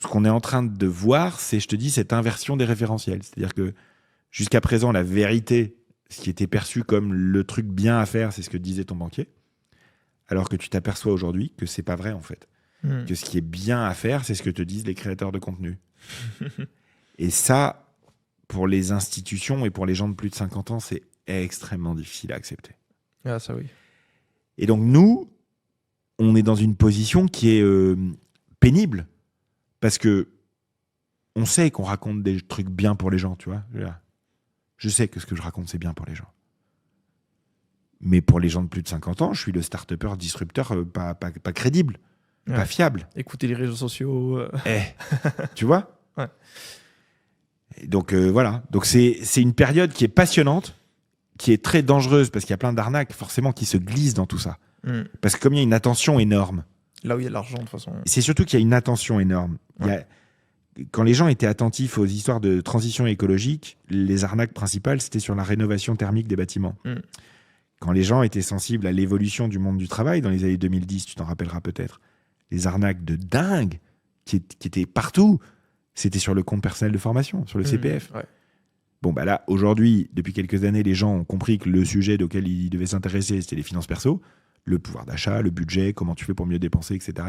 ce qu'on est en train de voir, c'est, je te dis, cette inversion des référentiels. C'est-à-dire que jusqu'à présent, la vérité, ce qui était perçu comme le truc bien à faire, c'est ce que disait ton banquier. Alors que tu t'aperçois aujourd'hui que c'est pas vrai, en fait. Que ce qui est bien à faire, c'est ce que te disent les créateurs de contenu. Et ça, pour les institutions et pour les gens de plus de 50 ans, c'est extrêmement difficile à accepter. Ah, ça oui. Et donc, nous, on est dans une position qui est pénible. Parce que on sait qu'on raconte des trucs bien pour les gens, tu vois. Je sais que ce que je raconte, c'est bien pour les gens. Mais pour les gens de plus de 50 ans, je suis le start-upper disrupteur pas crédible, pas fiable. Écouter les réseaux sociaux. Tu vois. Ouais. Et donc, voilà. Donc, c'est une période qui est passionnante, qui est très dangereuse, parce qu'il y a plein d'arnaques, forcément, qui se glissent dans tout ça. Parce que comme il y a une attention énorme. Là où il y a de l'argent, de toute façon. C'est surtout qu'il y a une attention énorme. Quand les gens étaient attentifs aux histoires de transition écologique, les arnaques principales, c'était sur la rénovation thermique des bâtiments. Quand les gens étaient sensibles à l'évolution du monde du travail, dans les années 2010, tu t'en rappelleras peut-être, les arnaques de dingue qui étaient partout, c'était sur le compte personnel de formation, sur le CPF. Ouais. Bon, bah là, aujourd'hui, depuis quelques années, les gens ont compris que le sujet auquel ils devaient s'intéresser, c'était les finances perso, le pouvoir d'achat, le budget, comment tu fais pour mieux dépenser, etc.